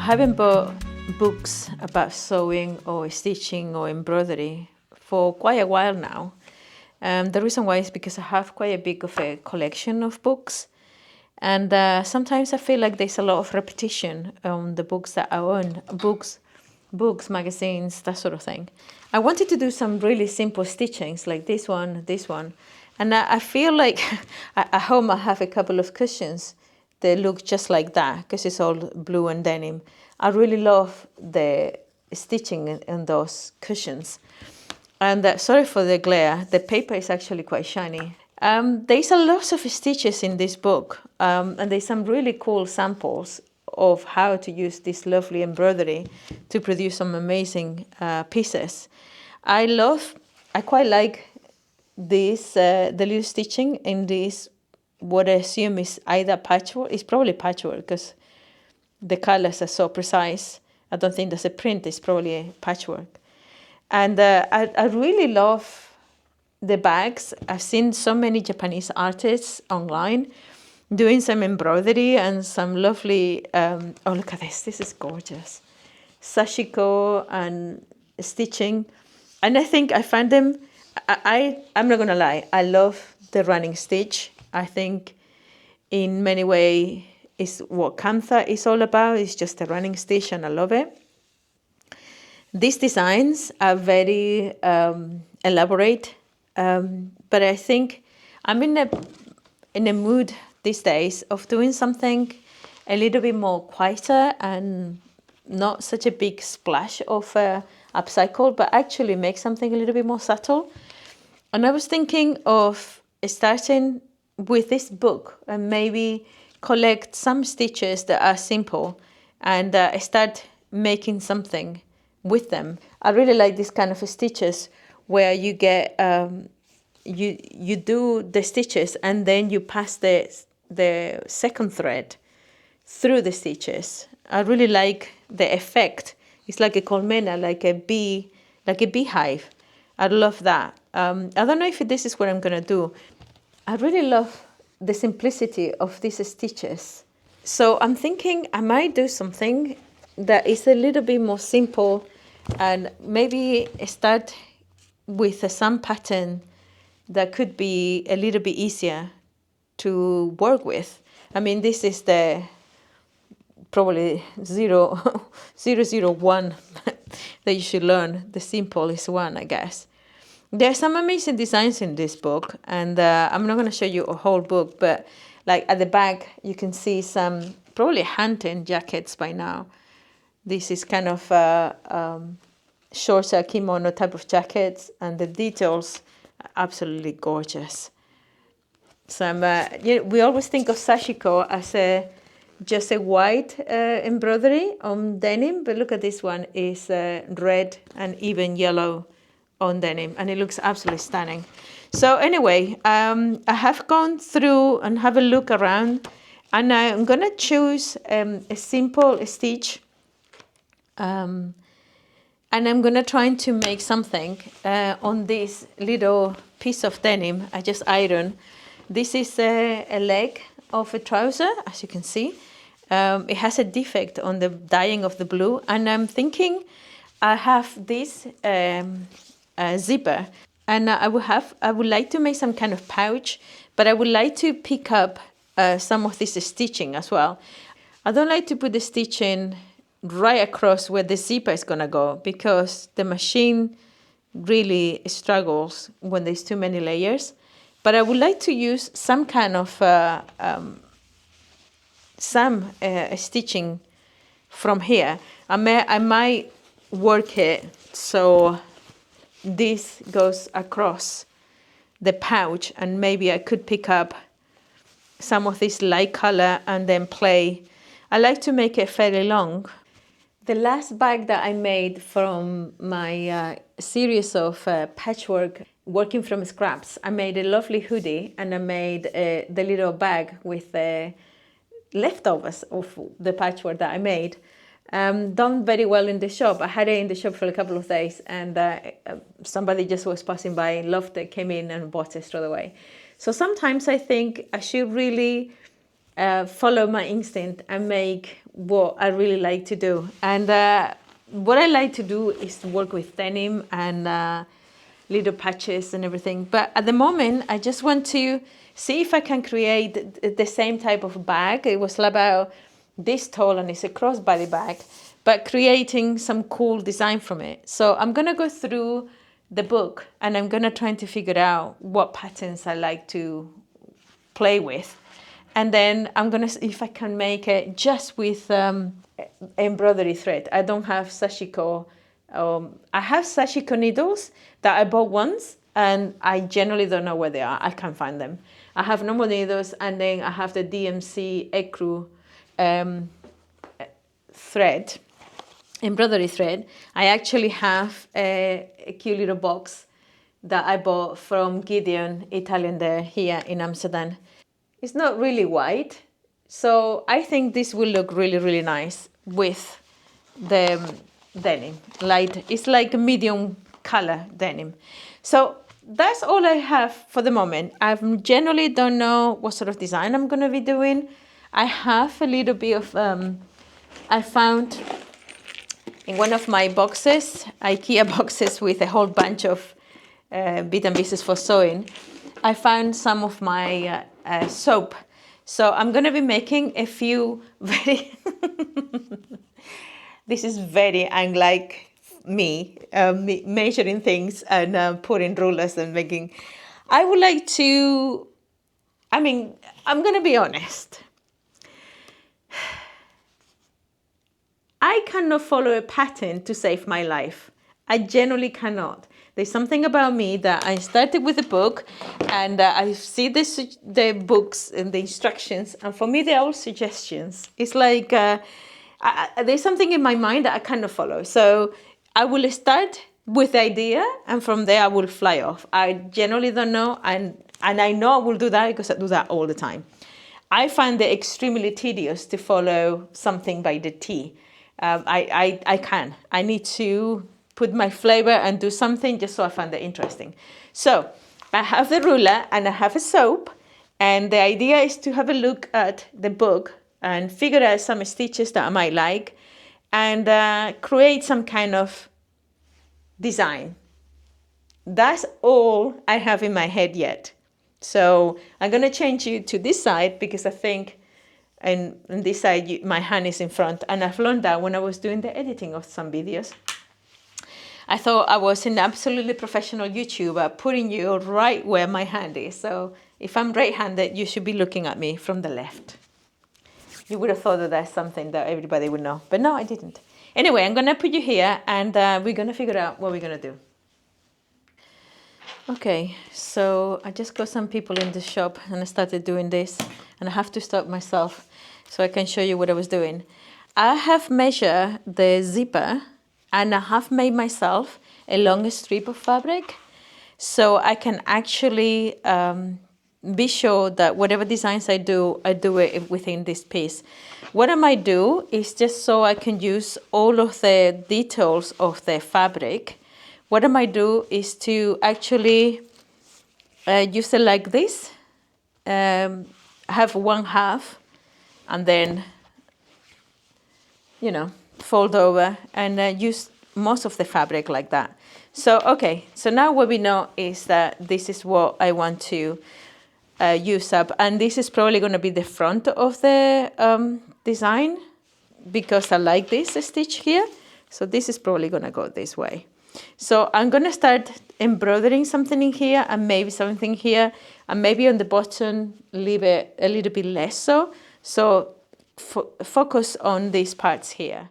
haven't bought books about sewing or stitching or embroidery for quite a while now. The reason why is because I have quite a big of a collection of books, and sometimes I feel like there's a lot of repetition on the books that I own, books, magazines, that sort of thing. I wanted to do some really simple stitchings like this one, and I feel like at home I have a couple of cushions. They look just like that because it's all blue and denim. I really love the stitching in those cushions. And sorry for the glare, the paper is actually quite shiny. There's a lot of stitches in this book, and there's some really cool samples of how to use this lovely embroidery to produce some amazing pieces. I quite like this, the little stitching in this, what I assume is either patchwork. It's probably patchwork because the colors are so precise. I don't think that's a print, it's probably a patchwork. And I really love the bags. I've seen so many Japanese artists online doing some embroidery and some lovely, oh, look at this is gorgeous. Sashiko and stitching. And I think I find them, I'm not gonna lie, I love the running stitch. I think in many ways is what Kantha is all about. It's just a running stitch and I love it. These designs are very elaborate, but I think I'm in a mood these days of doing something a little bit more quieter and not such a big splash of upcycle, but actually make something a little bit more subtle. And I was thinking of starting with this book and maybe collect some stitches that are simple and start making something with them. I really like this kind of stitches where you get you do the stitches and then you pass the second thread through the stitches. I really like the effect. It's like a colmena, like a beehive. I love that. I don't know if this is what I'm gonna do. I really love the simplicity of these stitches. So I'm thinking I might do something that is a little bit more simple and maybe start with some pattern that could be a little bit easier to work with. I mean, this is the probably 001 that you should learn. The simple is one, I guess. There are some amazing designs in this book, and I'm not going to show you a whole book, but like at the back, you can see some probably hunting jackets by now. This is kind of shorts, kimono type of jackets, and the details are absolutely gorgeous. Some we always think of Sashiko as just a white embroidery on denim, but look at this one, is red and even yellow on denim, and it looks absolutely stunning. So anyway, I have gone through and have a look around, and I'm gonna choose a simple stitch, and I'm gonna try to make something on this little piece of denim. I just iron. This is a leg of a trouser, as you can see. It has a defect on the dyeing of the blue, and I'm thinking I have this zipper, and I would like to make some kind of pouch, but I would like to pick up some of this stitching as well. I don't like to put the stitching right across where the zipper is gonna go because the machine really struggles when there's too many layers. But I would like to use some kind of stitching from here. I might work it so this goes across the pouch, and maybe I could pick up some of this light color and then play. I like to make it fairly long. The last bag that I made from my series of patchwork working from scraps, I made a lovely hoodie, and I made the little bag with the leftovers of the patchwork that I made. Done very well in the shop. I had it in the shop for a couple of days, and somebody just was passing by, loved it, came in and bought it straight away. So sometimes I think I should really follow my instinct and make what I really like to do. And what I like to do is to work with denim and little patches and everything. But at the moment, I just want to see if I can create the same type of bag. It was about this tall and it's a crossbody bag, but creating some cool design from it. So I'm going to go through the book and I'm going to try to figure out what patterns I like to play with. And then I'm going to see if I can make it just with embroidery thread. I don't have Sashiko. I have Sashiko needles that I bought once and I generally don't know where they are. I can't find them. I have normal needles and then I have the DMC Ecru thread, embroidery thread. I actually have a cute little box that I bought from Gideon, Italian there, here in Amsterdam. It's not really white, so I think this will look really, really nice with the denim. It's like a medium color denim. So that's all I have for the moment. I generally don't know what sort of design I'm going to be doing. I have a little bit of, I found in one of my boxes, IKEA boxes with a whole bunch of bits and pieces for sewing. I found some of my soap. So I'm going to be making a few very... This is very unlike me, measuring things and putting rulers and making... I would like to... I mean, I'm going to be honest. I cannot follow a pattern to save my life. I generally cannot. There's something about me that I started with a book and I see the books and the instructions, and for me they're all suggestions. It's like there's something in my mind that I cannot follow. So I will start with the idea and from there I will fly off. I generally don't know, and I know I will do that because I do that all the time. I find it extremely tedious to follow something by the T. I can. I need to put my flavor and do something just so I find it interesting. So I have the ruler and I have a soap, and the idea is to have a look at the book and figure out some stitches that I might like and create some kind of design. That's all I have in my head yet. So I'm going to change you to this side because I think and on this side my hand is in front, and I've learned that when I was doing the editing of some videos. I thought I was an absolutely professional YouTuber, putting you right where my hand is. So if I'm right-handed, you should be looking at me from the left. You would have thought that that's something that everybody would know, but no, I didn't. Anyway, I'm going to put you here and we're going to figure out what we're going to do. Okay, so I just got some people in the shop and I started doing this, and I have to stop myself so I can show you what I was doing. I have measured the zipper and I have made myself a long strip of fabric so I can actually be sure that whatever designs I do it within this piece. What I might do is just so I can use all of the details of the fabric. What I might do is to actually use it like this, have one half and then, fold over and use most of the fabric like that. So, okay, so now what we know is that this is what I want to use up. And this is probably going to be the front of the design because I like this stitch here. So this is probably going to go this way. So I'm going to start embroidering something in here and maybe something here, and maybe on the bottom leave it a little bit less so. So focus on these parts here.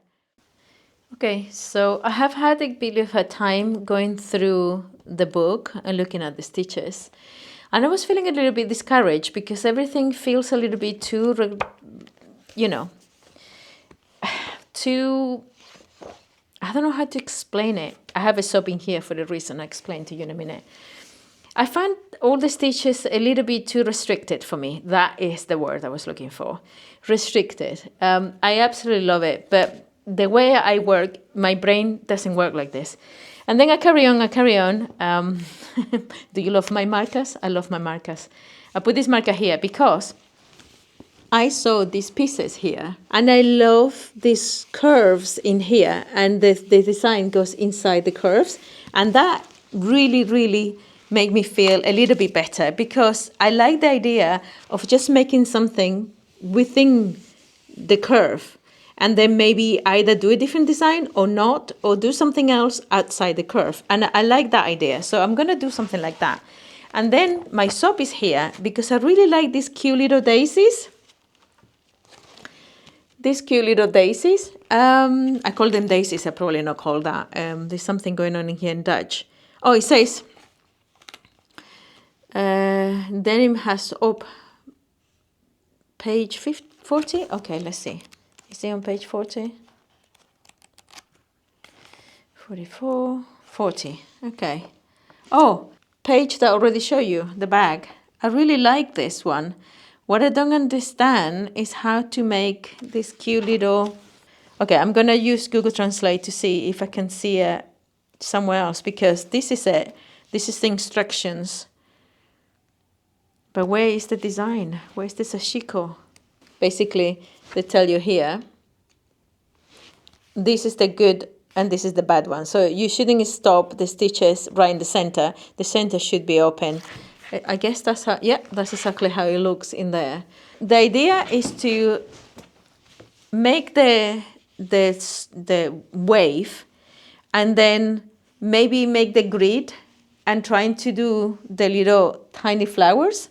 Okay, so I have had a bit of a time going through the book and looking at the stitches. And I was feeling a little bit discouraged because everything feels a little bit too, I don't know how to explain it. I have a soap in here for the reason I'll explain to you in a minute. I find all the stitches a little bit too restricted for me. That is the word I was looking for. Restricted. I absolutely love it, but the way I work, my brain doesn't work like this. And then I carry on. Do you love my markers? I love my markers. I put this marker here because I saw these pieces here, and I love these curves in here, and the design goes inside the curves, and that really, really made me feel a little bit better, because I like the idea of just making something within the curve, and then maybe either do a different design or not, or do something else outside the curve. And I like that idea, so I'm gonna do something like that. And then my soap is here because I really like these cute little daisies. These cute little daisies. I call them daisies. I probably not call that. There's something going on in here in Dutch. Oh, it says denim has up page 40. Okay, let's see. Is it on page 40? 44, 40. Okay. Oh, page that I already show you, the bag. I really like this one. What I don't understand is how to make this cute little... Okay, I'm going to use Google Translate to see if I can see it somewhere else, because this is it. This is the instructions. But where is the design? Where's the Sashiko? Basically, they tell you here, this is the good and this is the bad one. So you shouldn't stop the stitches right in the center. The center should be open. I guess that's how, yeah, that's exactly how it looks in there. The idea is to make the wave, and then maybe make the grid and trying to do the little tiny flowers.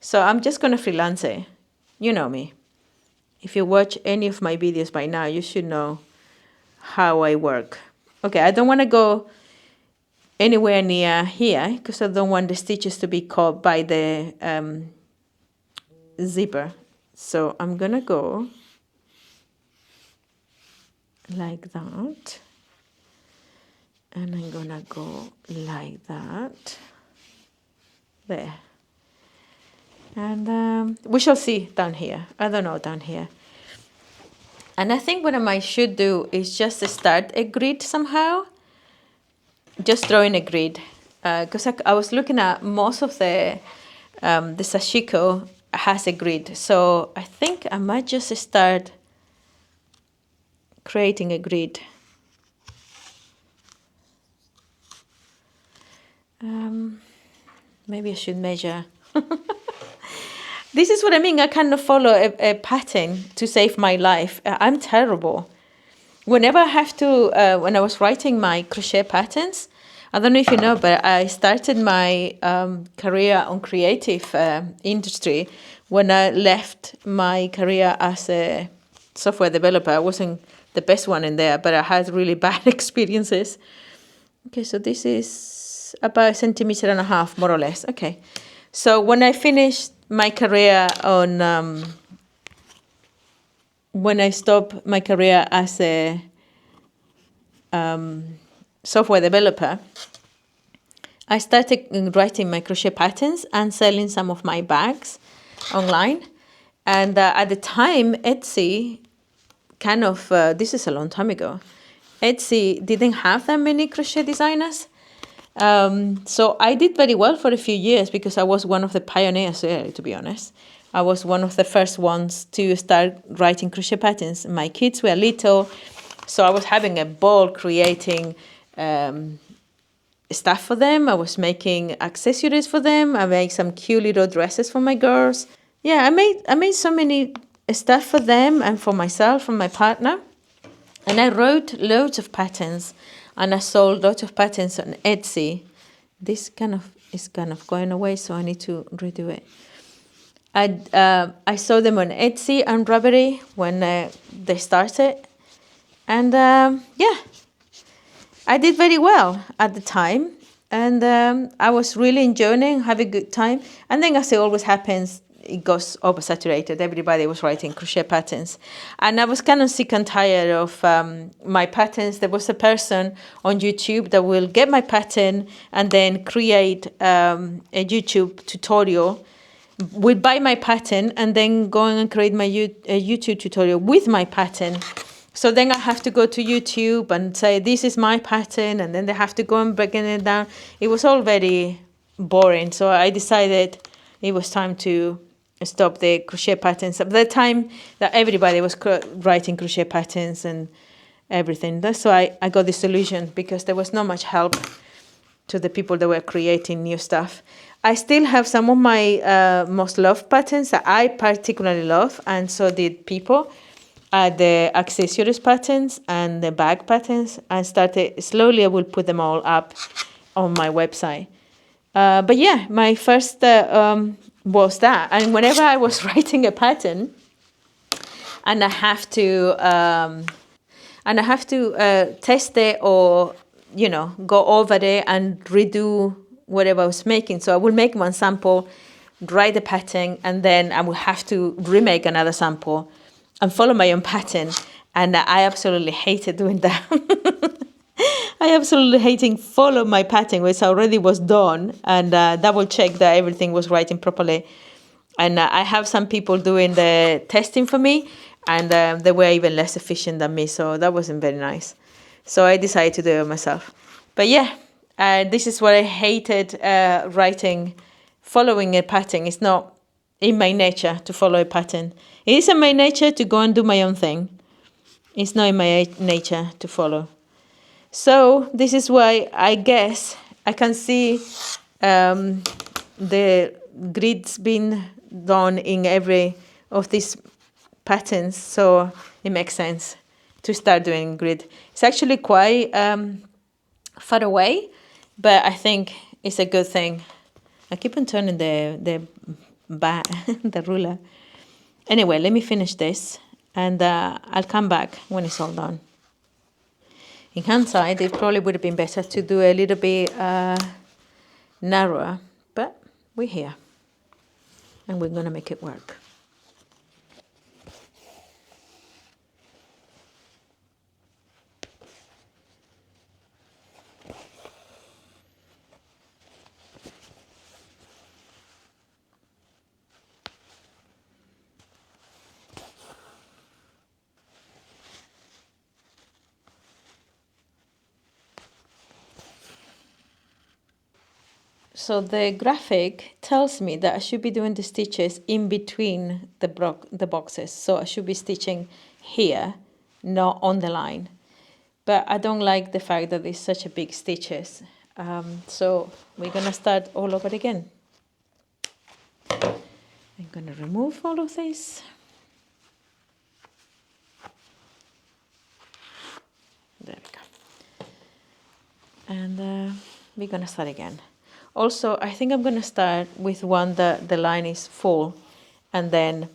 So I'm just going to freelance it. You know me. If you watch any of my videos by now, you should know how I work. Okay, I don't want to go anywhere near here because I don't want the stitches to be caught by the zipper. So I'm going to go like that. And I'm going to go like that. There. And we shall see down here. I don't know down here. And I think what I should do is just start a grid somehow. Just drawing a grid. Because I was looking at most of the Sashiko has a grid. So I think I might just start creating a grid. Maybe I should measure. This is what I mean. I cannot follow a pattern to save my life. I'm terrible. Whenever I have to, when I was writing my crochet patterns, I don't know if you know, but I started my career on creative industry when I left my career as a software developer. I wasn't the best one in there, but I had really bad experiences. Okay, so this is about 1.5 centimeters, more or less. Okay, so when I finished my career on, when I stopped my career as a software developer, I started writing my crochet patterns and selling some of my bags online. And at the time, Etsy kind of, this is a long time ago, Etsy didn't have that many crochet designers. So I did very well for a few years because I was one of the pioneers there, to be honest. I was one of the first ones to start writing crochet patterns. My kids were little, so I was having a ball creating stuff for them. I was making accessories for them. I made some cute little dresses for my girls. Yeah, I made so many stuff for them and for myself, for my partner. And I wrote loads of patterns, and I sold lots of patterns on Etsy. This is kind of going away, so I need to redo it. I sold them on Etsy and Embroidery when they started. And yeah, I did very well at the time. And I was really enjoying, having a good time. And then, as it always happens, it goes oversaturated. Everybody was writing crochet patterns. And I was kind of sick and tired of my patterns. There was a person on YouTube that will get my pattern and then create a YouTube tutorial, will buy my pattern and then go and create my YouTube tutorial with my pattern. So then I have to go to YouTube and say, this is my pattern. And then they have to go and break it down. It was all very boring. So I decided it was time to stop the crochet patterns. At the time that everybody was writing crochet patterns and everything. That's why I got this solution, because there was not much help to the people that were creating new stuff. I still have some of my most loved patterns that I particularly love, and so did people. The accessories patterns and the bag patterns. I started slowly. I will put them all up on my website. But yeah, my first was that. And whenever I was writing a pattern, and I have to test it, or go over it and redo whatever I was making. So I will make one sample, write the pattern, and then I will have to remake another sample and follow my own pattern. And I absolutely hated doing that. I absolutely hating follow my pattern, which already was done, and double check that everything was writing properly. And I have some people doing the testing for me, and they were even less efficient than me, so that wasn't very nice. So I decided to do it myself. But yeah, this is what I hated writing, following a pattern. It's not in my nature to follow a pattern. It is in my nature to go and do my own thing. It's not in my nature to follow. So this is why I guess I can see the grids being done in every of these patterns. So it makes sense to start doing grid. It's actually quite far away, but I think it's a good thing. I keep on turning the the ruler. Anyway, let me finish this, and I'll come back when it's all done. In hindsight, it probably would have been better to do a little bit narrower, but we're here, and we're going to make it work. So the graphic tells me that I should be doing the stitches in between the boxes. So I should be stitching here, not on the line. But I don't like the fact that it's such a big stitches. So we're going to start all over again. I'm going to remove all of this. There we go. And we're going to start again. Also, I think I'm going to start with one that the line is full, and then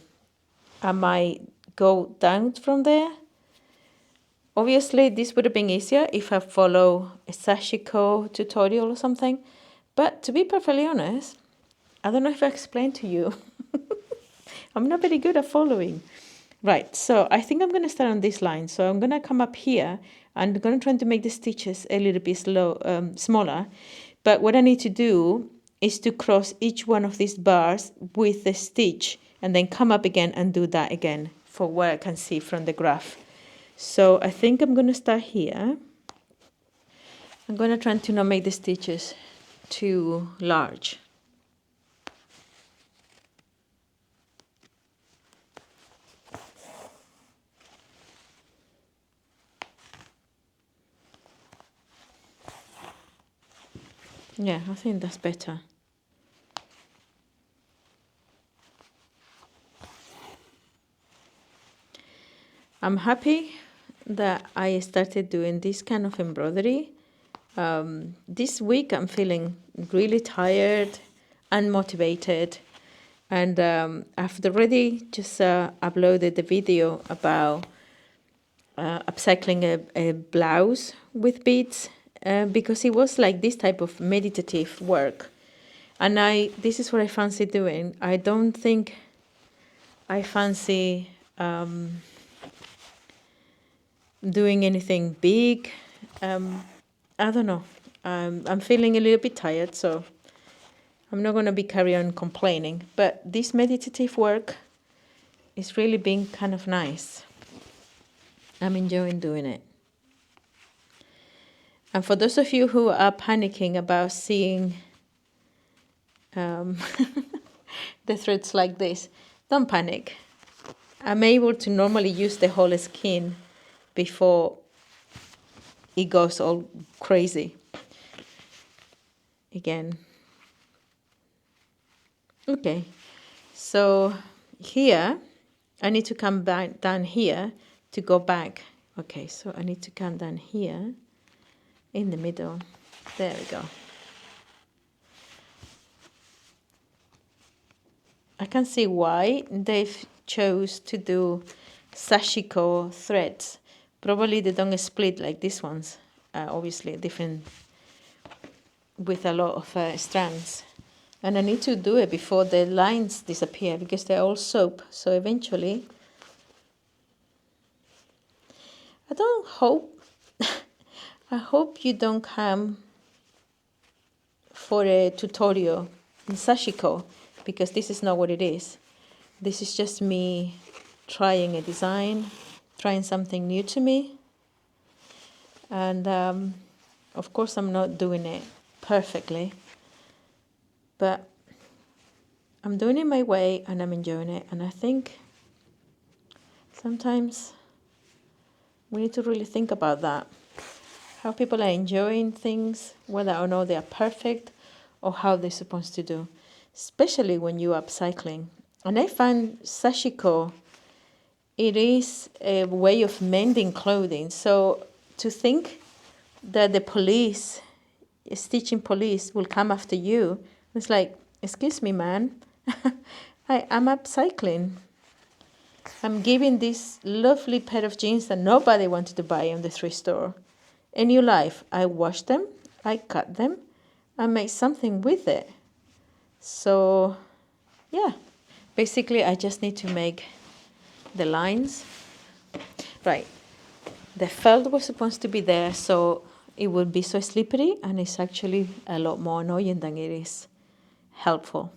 I might go down from there. Obviously, this would have been easier if I follow a Sashiko tutorial or something. But to be perfectly honest, I don't know if I explained to you. I'm not very good at following. Right, so I think I'm going to start on this line. So I'm going to come up here, and I'm going to try to make the stitches a little bit smaller. But what I need to do is to cross each one of these bars with the stitch, and then come up again and do that again for what I can see from the graph. So I think I'm going to start here. I'm going to try to not make the stitches too large. Yeah, I think that's better. I'm happy that I started doing this kind of embroidery. This week I'm feeling really tired, unmotivated, and I've already just uploaded the video about upcycling a blouse with beads, because it was like this type of meditative work, and this is what I fancy doing. I don't think I fancy doing anything big. I don't know. I'm feeling a little bit tired, so I'm not going to be carry on complaining. But this meditative work is really being kind of nice. I'm enjoying doing it. And for those of you who are panicking about seeing the threads like this. Don't panic. I'm able to normally use the whole skein before it goes all crazy. Again. Okay, so here, I need to come back down here to go back. Okay, so I need to come down here in the middle. There we go. I can see why they've chose to do Sashiko threads. Probably they don't split like these ones. Obviously different with a lot of strands. And I need to do it before the lines disappear because they're all soap. So eventually, I hope you don't come for a tutorial in Sashiko, because this is not what it is. This is just me trying a design, trying something new to me. And of course I'm not doing it perfectly, but I'm doing it my way and I'm enjoying it. And I think sometimes we need to really think about that. How people are enjoying things, whether or not they are perfect or how they're supposed to do, especially when you're upcycling. And I find Sashiko, it is a way of mending clothing. So to think that the police, stitching police, will come after you, it's like, excuse me, man, I'm upcycling. I'm giving this lovely pair of jeans that nobody wanted to buy in the thrift store a new life. I washed them, I cut them, I made something with it. So, yeah, basically I just need to make the lines. Right, the felt was supposed to be there, so it would be so slippery, and it's actually a lot more annoying than it is helpful.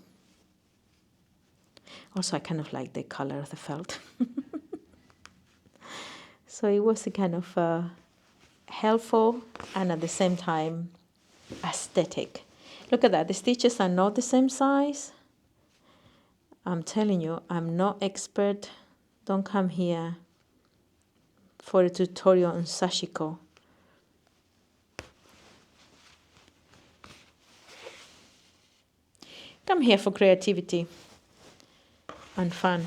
Also, I kind of like the color of the felt. So it was a kind of helpful and at the same time aesthetic. Look at that, the stitches are not the same size. I'm telling you, I'm not expert. Don't come here for a tutorial on Sashiko. Come here for creativity and fun.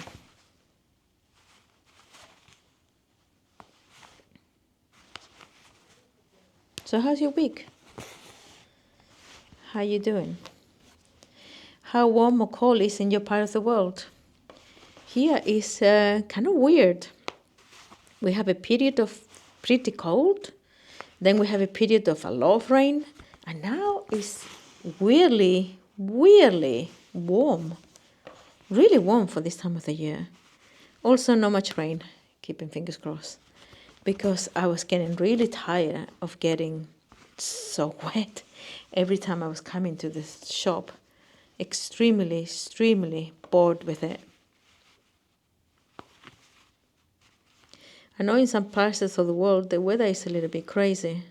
So how's your week? How you doing? How warm or cold is in your part of the world? Here is kind of weird. We have a period of pretty cold, then we have a period of a lot of rain, and now it's weirdly warm. Really warm for this time of the year. Also not much rain, keeping fingers crossed, because I was getting really tired of getting so wet every time I was coming to this shop. Extremely bored with it. I know in some parts of the world the weather is a little bit crazy.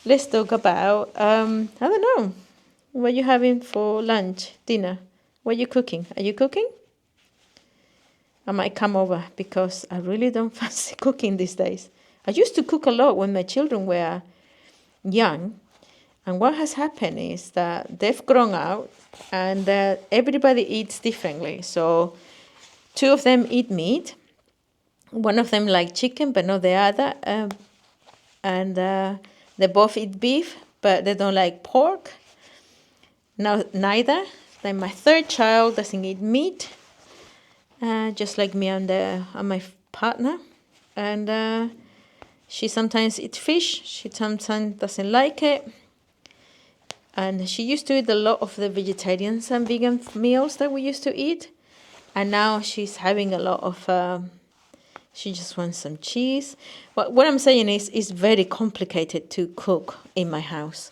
Let's talk about, I don't know, what are you having for lunch, dinner? What are you cooking? Are you cooking? I might come over because I really don't fancy cooking these days. I used to cook a lot when my children were young. And what has happened is that they've grown out and everybody eats differently. So 2 of them eat meat. One of them like chicken, but not the other. And they both eat beef, but they don't like pork. Now, neither. Then my 3rd child doesn't eat meat, just like me and my partner. And she sometimes eats fish. She sometimes doesn't like it. And she used to eat a lot of the vegetarians and vegan meals that we used to eat. And now she's having a lot of, she just wants some cheese. But what I'm saying is, it's very complicated to cook in my house.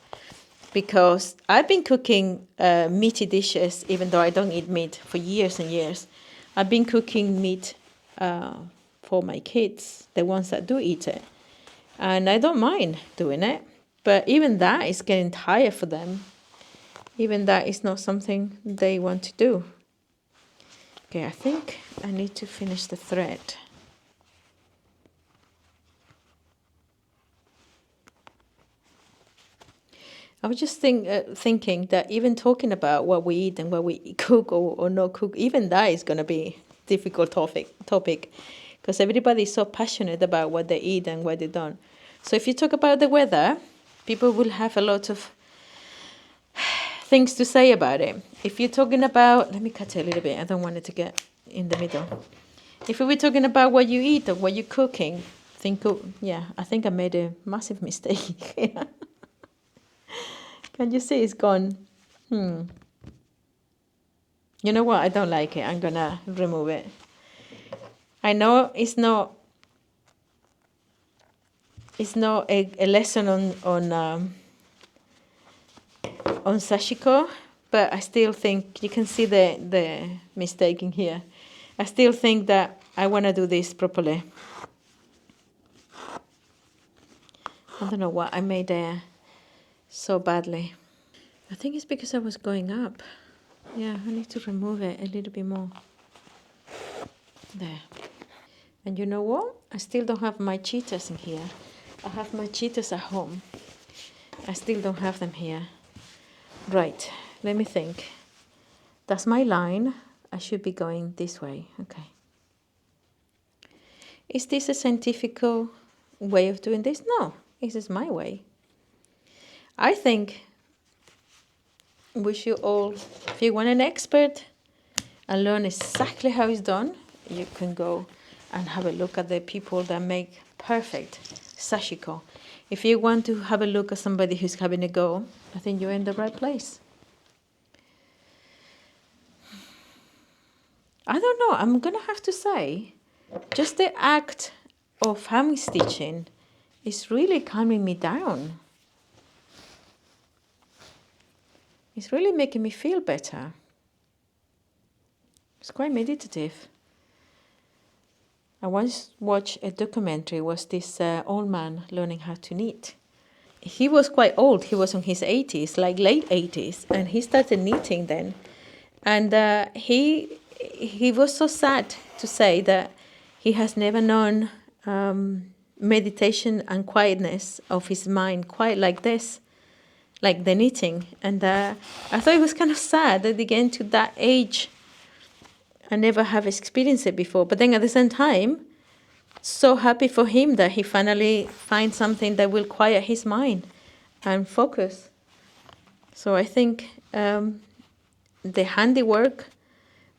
Because I've been cooking meaty dishes, even though I don't eat meat, for years and years. I've been cooking meat for my kids, the ones that do eat it. And I don't mind doing it. But even that is getting tired for them. Even that is not something they want to do. Okay, I think I need to finish the thread. I was just thinking that even talking about what we eat and what we cook or not cook, even that is going to be a difficult topic, because everybody is so passionate about what they eat and what they don't. So if you talk about the weather, people will have a lot of things to say about it. If you're talking about, let me cut it a little bit, I don't want it to get in the middle. If we were talking about what you eat or what you're cooking, I think I made a massive mistake. Can you see it's gone? You know what? I don't like it. I'm gonna remove it. I know it's not a lesson on Sashiko, but I still think you can see the mistake in here. I still think that I want to do this properly. I don't know what I made there so badly. I think it's because I was going up. Yeah, I need to remove it a little bit more. There. And you know what? I still don't have my cheetahs in here. I have my cheetahs at home. I still don't have them here. Right, let me think. That's my line. I should be going this way. Okay. Is this a scientific way of doing this? No, this is my way. I think we should all, if you want an expert and learn exactly how it's done, you can go and have a look at the people that make perfect Sashiko. If you want to have a look at somebody who's having a go, I think you're in the right place. I don't know, I'm going to have to say, just the act of hand stitching is really calming me down. It's really making me feel better. It's quite meditative. I once watched a documentary, was this old man learning how to knit. He was quite old, he was in his 80s, like late 80s, and he started knitting then. And he was so sad to say that he has never known meditation and quietness of his mind quite like this, like the knitting. And I thought it was kind of sad that again to that age I never have experienced it before. But then at the same time, so happy for him that he finally finds something that will quiet his mind and focus. So I think the handiwork,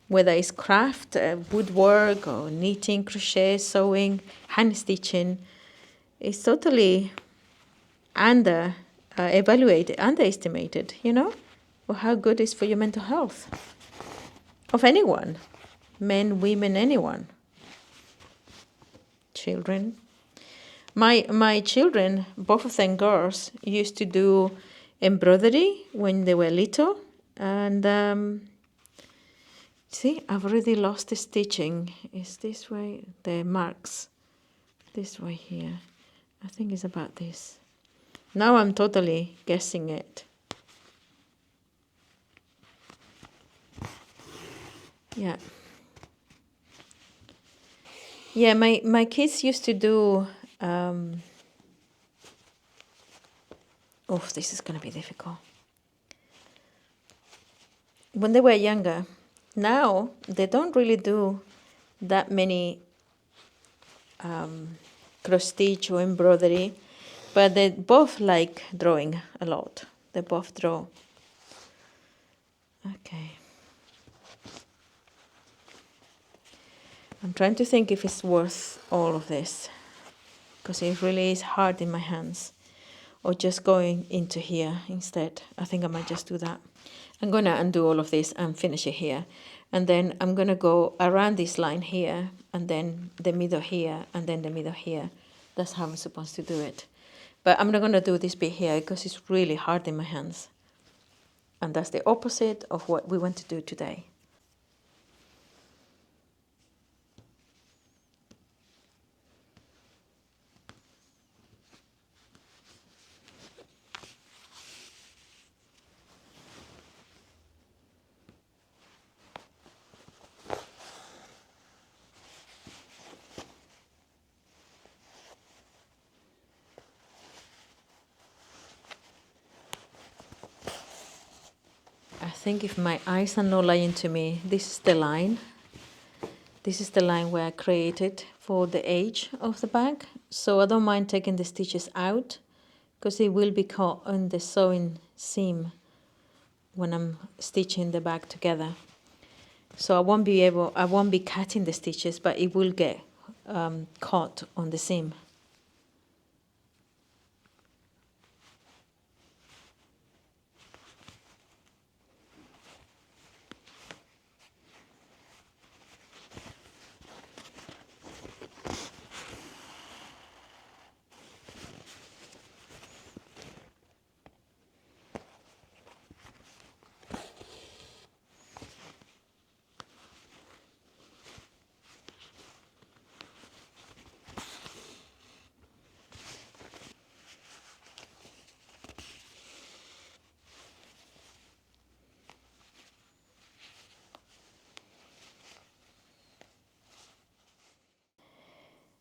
whether it's craft, woodwork, or knitting, crochet, sewing, hand stitching, is totally underestimated, or how good it is for your mental health of anyone, men, women, anyone, children. My children, both of them girls, used to do embroidery when they were little, and see, I've already lost the stitching. Is this way? The marks. This way here. I think it's about this. Now I'm totally guessing it. Yeah. Yeah, my kids used to do... this is going to be difficult. When they were younger, now they don't really do that many cross stitch or embroidery, but they both like drawing a lot. They both draw. Okay. I'm trying to think if it's worth all of this, because it really is hard in my hands. Or just going into here instead. I think I might just do that. I'm going to undo all of this and finish it here. And then I'm going to go around this line here, and then the middle here, and then the middle here. That's how I'm supposed to do it. But I'm not going to do this bit here because it's really hard in my hands. And that's the opposite of what we want to do today. think if my eyes are not lying to me, this is the line. This is the line where I created for the edge of the bag. So I don't mind taking the stitches out because it will be caught on the sewing seam when I'm stitching the bag together. So I won't be cutting the stitches, but it will get caught on the seam.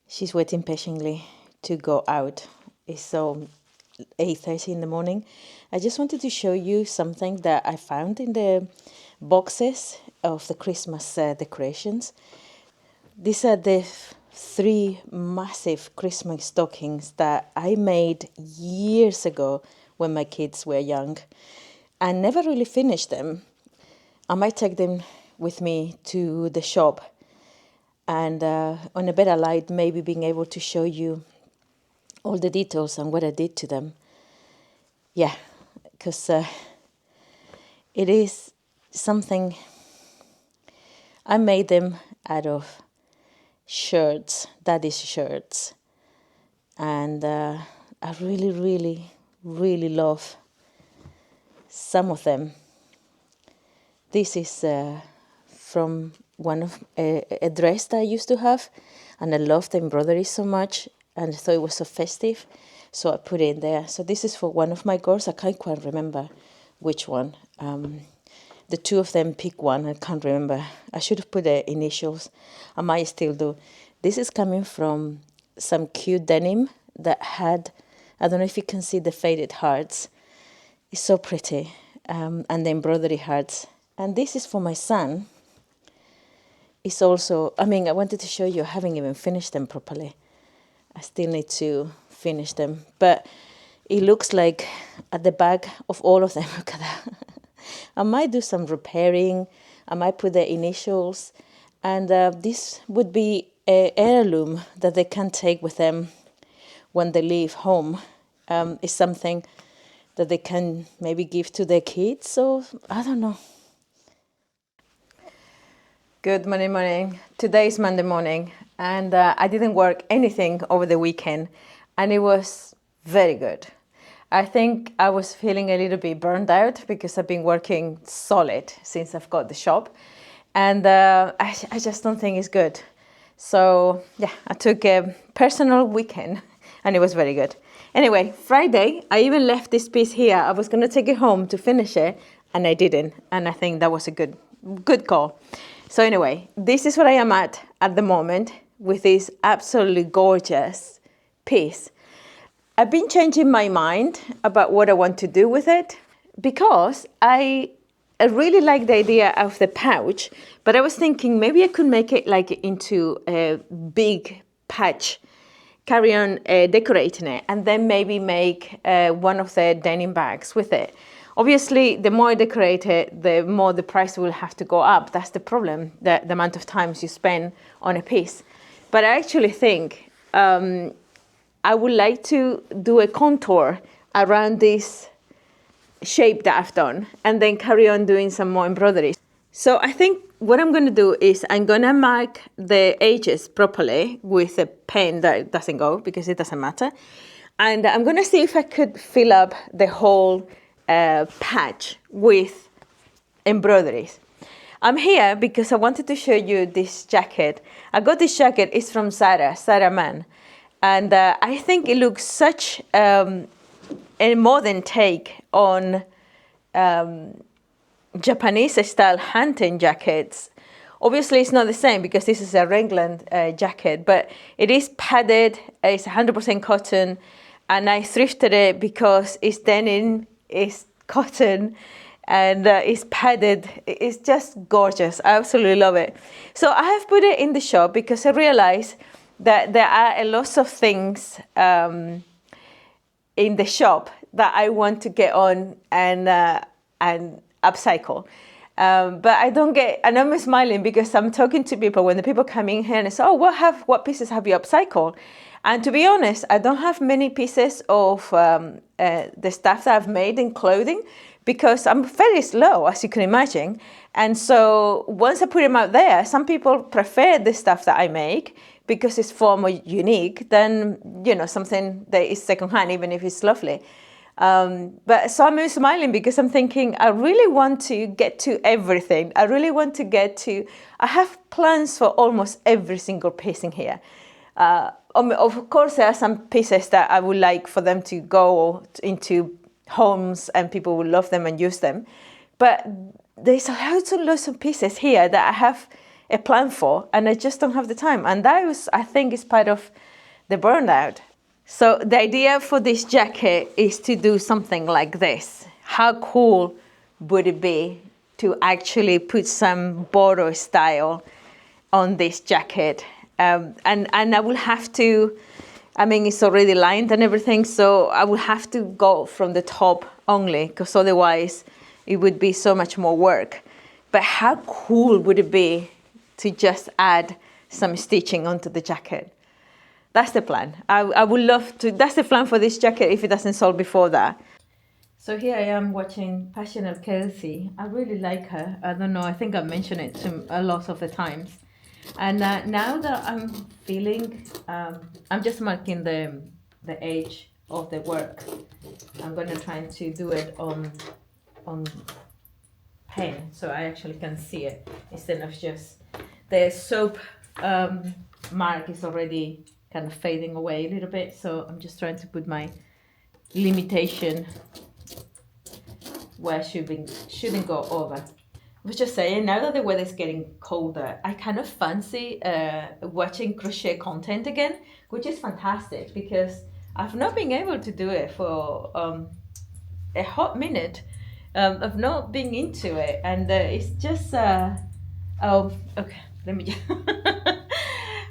She's waiting patiently to go out. It's so 8:30 in the morning. I just wanted to show you something that I found in the boxes of the Christmas decorations. These are the 3 massive Christmas stockings that I made years ago when my kids were young. I never really finished them. I might take them with me to the shop and on a better light, maybe being able to show you all the details and what I did to them. Yeah, because it is something. I made them out of shirts, daddy's shirts, and I really, really, really love some of them. This is from one of a dress that I used to have, and I loved the embroidery so much, and I thought it was so festive, so I put it in there. So this is for one of my girls. I can't quite remember which one. The 2 of them pick one. I can't remember. I should have put the initials. I might still do. This is coming from some cute denim that had, I don't know if you can see the faded hearts. It's so pretty, and the embroidery hearts. And this is for my son. It's also, I wanted to show you, I haven't even finished them properly. I still need to finish them. But it looks like at the back of all of them, look at that. I might do some repairing. I might put the initials. And this would be an heirloom that they can take with them when they leave home. It's something that they can maybe give to their kids. So, I don't know. Good morning. Today is Monday morning, and I didn't work anything over the weekend, and it was very good. I think I was feeling a little bit burned out because I've been working solid since I've got the shop, and I just don't think it's good. So yeah, I took a personal weekend, and it was very good. Anyway, Friday, I even left this piece here. I was going to take it home to finish it, and I didn't, and I think that was a good call. So anyway, this is what I am at the moment with this absolutely gorgeous piece. I've been changing my mind about what I want to do with it because I really like the idea of the pouch, but I was thinking maybe I could make it like into a big patch, carry on decorating it, and then maybe make one of the denim bags with it. Obviously, the more I decorate it, the more the price will have to go up. That's the problem, the amount of times you spend on a piece. But I actually think I would like to do a contour around this shape that I've done and then carry on doing some more embroidery. So I think what I'm going to do is I'm going to mark the edges properly with a pen that doesn't go because it doesn't matter. And I'm going to see if I could fill up the whole patch with embroideries. I'm here because I wanted to show you this jacket. I got this jacket, it's from Sarah Mann. And I think it looks such a modern take on Japanese style hunting jackets. Obviously it's not the same because this is a Raglan jacket, but it is padded, it's 100% cotton, and I thrifted it because it's denim, it's cotton, and it's padded. It's just gorgeous. I absolutely love it. So I have put it in the shop because I realized that there are a lot of things in the shop that I want to get on and upcycle. But I don't get, and I'm smiling because I'm talking to people when the people come in here and they say, "Oh, what pieces have you upcycled?" And to be honest, I don't have many pieces of the stuff that I've made in clothing because I'm very slow, as you can imagine. And so once I put them out there, some people prefer the stuff that I make because it's far more unique than, something that is secondhand, even if it's lovely. But so I'm smiling because I'm thinking, I really want to get to everything. I really want to I have plans for almost every single piece in here. Of course, there are some pieces that I would like for them to go into homes and people will love them and use them. But there's lots of pieces here that I have a plan for, and I just don't have the time. And that I think, is part of the burnout. So the idea for this jacket is to do something like this. How cool would it be to actually put some border style on this jacket? And I will have to, it's already lined and everything, so I will have to go from the top only, because otherwise it would be so much more work. But how cool would it be to just add some stitching onto the jacket? That's the plan. I would love to, that's the plan for this jacket if it doesn't sold before that. So here I am watching Passion of Kelsey. I really like her. I don't know, I think I've mentioned it a lot of the times. And now that I'm feeling, I'm just marking the edge of the work. I'm gonna try to do it on pen, so I actually can see it instead of just the soap mark is already kind of fading away a little bit. So I'm just trying to put my limitation where I shouldn't go over. I was just saying, now that the weather is getting colder, I kind of fancy watching crochet content again, which is fantastic because I've not been able to do it for a hot minute. I've not been into it, and it's just okay, let me just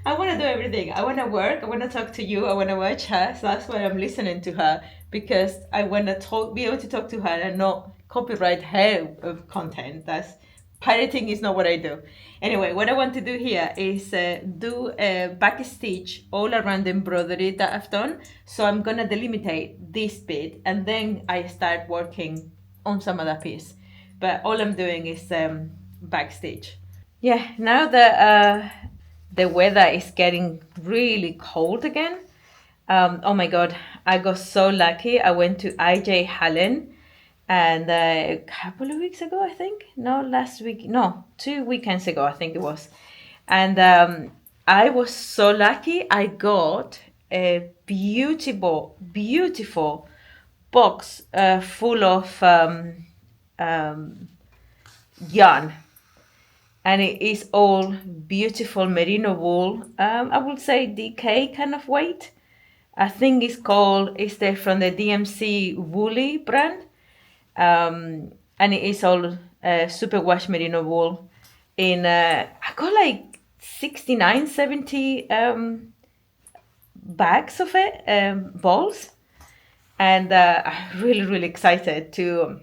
I want to do everything. I want to work, I want to talk to you, I want to watch her, so that's why I'm listening to her, because I want to be able to talk to her and not copyright her content. That's pirating is not what I do. Anyway, what I want to do here is do a back stitch all around the embroidery that I've done. So I'm gonna delimitate this bit and then I start working on some other piece. But all I'm doing is back stitch. Yeah, now that the weather is getting really cold again. Oh my God, I got so lucky. I went to IJ Hallen, and a couple of weeks ago, I think. No, last week. No, 2 weekends ago, I think it was. And I was so lucky. I got a beautiful, beautiful box full of yarn. And it is all beautiful merino wool. I would say DK kind of weight. I think it's from the DMC Woolly brand. And it is all superwash merino wool. I got like 69, 70 bags of it, balls. And I'm really, really excited to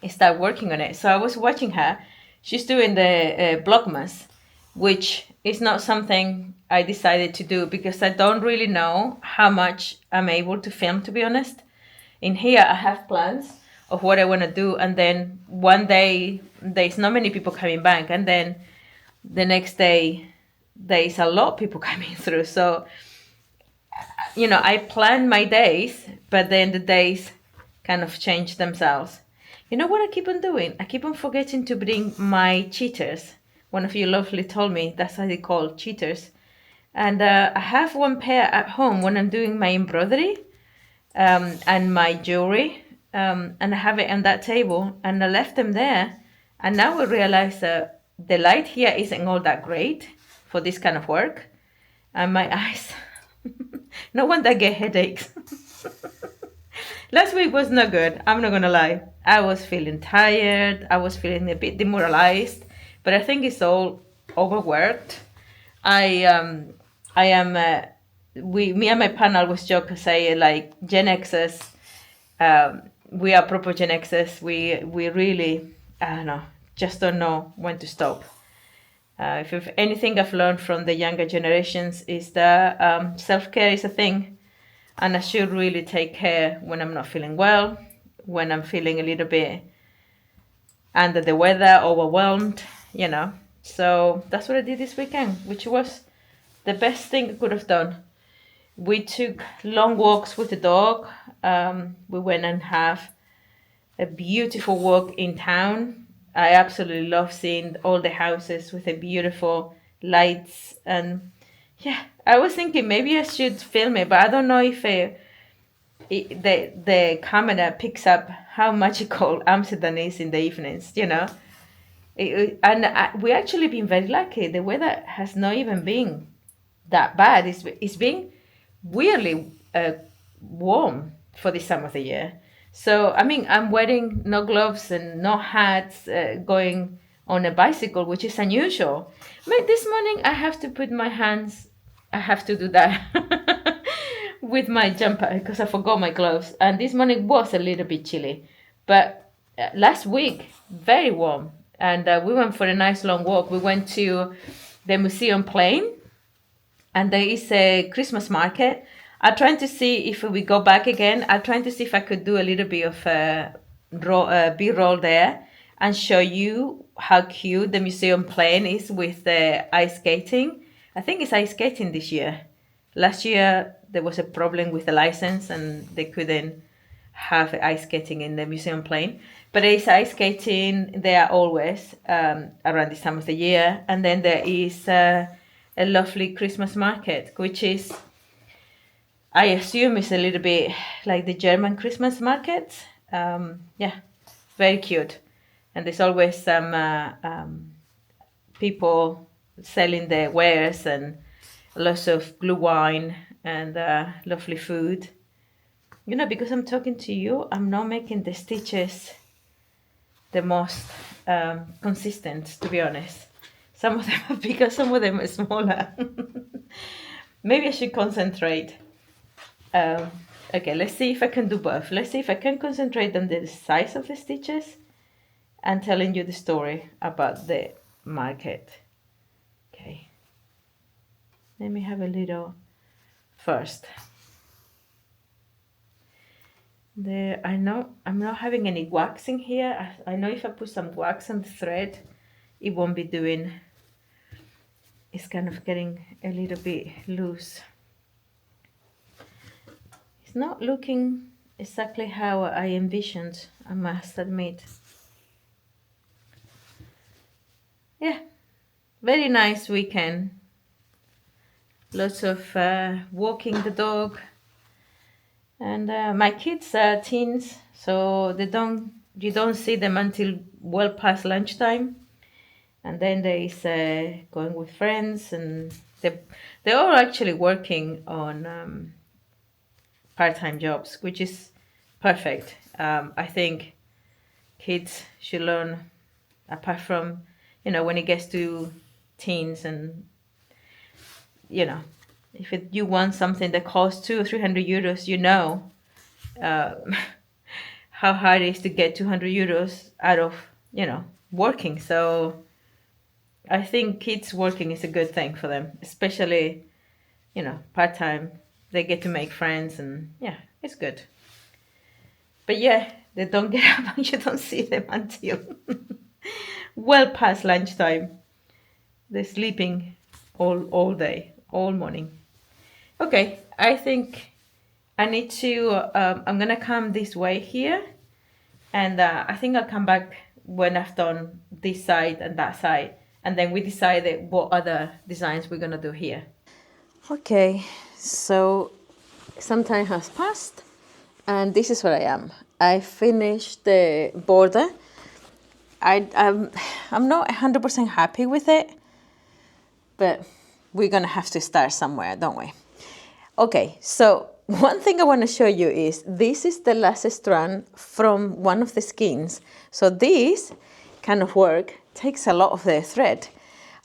start working on it. So I was watching her. She's doing the Vlogmas, which is not something I decided to do because I don't really know how much I'm able to film, to be honest. In here, I have plans of what I want to do, and then one day there's not many people coming back, and then the next day there's a lot of people coming through. So, I plan my days, but then the days kind of change themselves. You know what I keep on doing? I keep on forgetting to bring my cheaters. One of you lovely told me that's how they call cheaters. And I have one pair at home when I'm doing my embroidery and my jewelry. And I have it on that table, and I left them there. And now I realize that the light here isn't all that great for this kind of work. And my eyes, no wonder I get headaches. Last week was not good. I'm not gonna lie. I was feeling tired. I was feeling a bit demoralized, but I think it's all overworked. I am. Me and my partner always joke say like Gen Xers. We are proper Gen Xers. We really I don't know, just don't know when to stop. If anything I've learned from the younger generations is that self care is a thing, and I should really take care when I'm not feeling well, when I'm feeling a little bit under the weather, overwhelmed, you know. So that's what I did this weekend, which was the best thing I could have done. We took long walks with the dog. We went and have a beautiful walk in town. I absolutely love seeing all the houses with the beautiful lights. And yeah, I was thinking maybe I should film it, but I don't know if the camera picks up how magical Amsterdam is in the evenings, you know. We actually been very lucky. The weather has not even been that bad. It's been weirdly warm for this time of the year. So I mean, I'm wearing no gloves and no hats, going on a bicycle, which is unusual. But this morning I have to put my hands. I have to do that with my jumper because I forgot my gloves. And this morning was a little bit chilly, but last week very warm. And we went for a nice long walk. We went to the museum plain, and there is a Christmas market. I'm trying to see if we go back again. I'm trying to see if I could do a little bit of B-roll there and show you how cute the museum plain is with the ice skating. I think it's ice skating this year. Last year there was a problem with the license and they couldn't have ice skating in the museum plain. But there is ice skating there always around this time of the year. And then there is a lovely Christmas market, which is, I assume, is a little bit like the German Christmas market. Yeah, very cute. And there's always some people selling their wares and lots of blue wine and lovely food. You know, because I'm talking to you, I'm not making the stitches the most consistent, to be honest. Some of them are bigger, some of them are smaller. Maybe I should concentrate. Okay, let's see if I can do both. Let's see if I can concentrate on the size of the stitches and telling you the story about the market. Okay. Let me have a little first. There, I know I'm not having any wax in here. I know if I put some wax on the thread, it won't be doing, it's kind of getting a little bit loose. It's not looking exactly how I envisioned, I must admit. Yeah, very nice weekend. Lots of walking the dog. And my kids are teens, so you don't see them until well past lunchtime. And then there is going with friends, and they're all actually working on part-time jobs, which is perfect. I think kids should learn, apart from, you know, when it gets to teens, and you know, if you want something that costs 200 or 300 euros, you know how hard it is to get 200 euros out of, you know, working. So I think kids working is a good thing for them, especially, you know, part-time. They get to make friends, and yeah, it's good. But yeah, they don't get up and you don't see them until well past lunchtime. They're sleeping all day, all morning. Okay, I think I need to, I'm gonna come this way here, and I think I'll come back when I've done this side and that side, and then we decided what other designs we're gonna do here. Okay, so some time has passed, and this is where I am. I finished the border. I'm not 100% happy with it, but we're gonna have to start somewhere, don't we? Okay, so one thing I want to show you is this is the last strand from one of the skeins. So this kind of work takes a lot of the thread.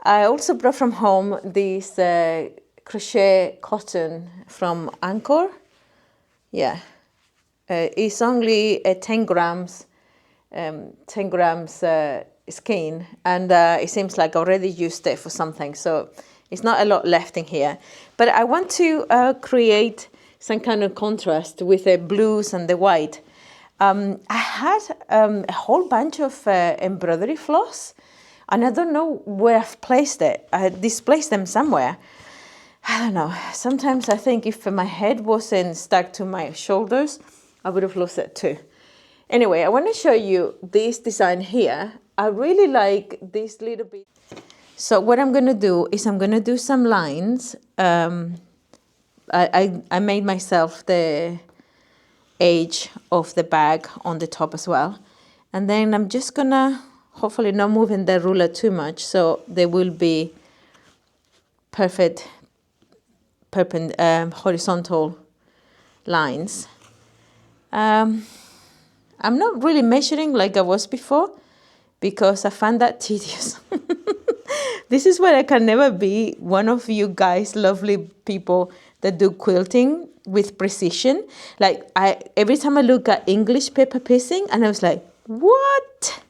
I also brought from home this crochet cotton from Anchor. Yeah, it's only 10 grams, 10 grams skein, and it seems like I already used it for something, so it's not a lot left in here. But I want to create some kind of contrast with the blues and the white. I had a whole bunch of embroidery floss, and I don't know where I've placed it. I displaced them somewhere. I don't know. Sometimes I think if my head wasn't stuck to my shoulders, I would have lost it too. Anyway, I want to show you this design here. I really like this little bit. So what I'm going to do is I'm going to do some lines. I made myself the edge of the bag on the top as well. And then I'm just going to hopefully not moving the ruler too much, so there will be perfect horizontal lines. I'm not really measuring like I was before because I find that tedious. This is where I can never be one of you guys, lovely people that do quilting with precision. Like every time I look at English paper piecing, and I was like, what?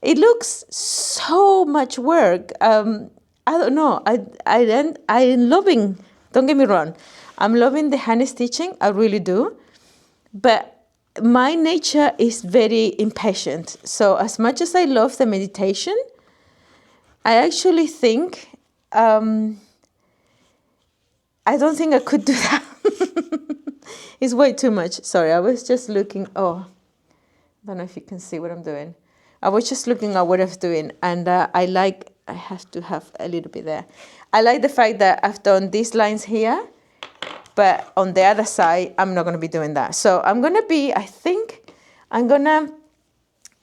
It looks so much work. I don't know. I'm loving. Don't get me wrong. I'm loving the hand stitching. I really do. But my nature is very impatient. So as much as I love the meditation, I actually think I don't think I could do that. It's way too much. Sorry, I was just looking. Oh, I don't know if you can see what I'm doing. I was just looking at what I was doing, and I have to have a little bit there. I like the fact that I've done these lines here, but on the other side, I'm not going to be doing that. So I think I'm going to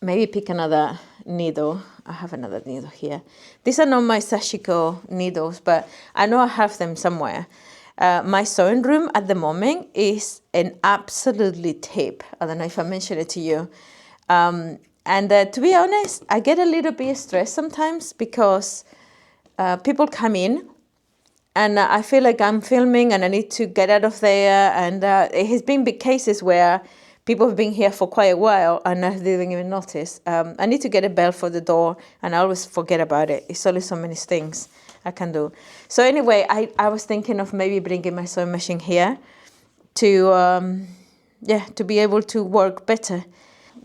maybe pick another needle. I have another needle here. These are not my Sashiko needles, but I know I have them somewhere. My sewing room at the moment is an absolutely tip. I don't know if I mentioned it to you. And to be honest, I get a little bit stressed sometimes because people come in and I feel like I'm filming and I need to get out of there. And it has been big cases where people have been here for quite a while and I didn't even notice. I need to get a bell for the door and I always forget about it. It's only so many things I can do. So anyway, I was thinking of maybe bringing my sewing machine here to be able to work better.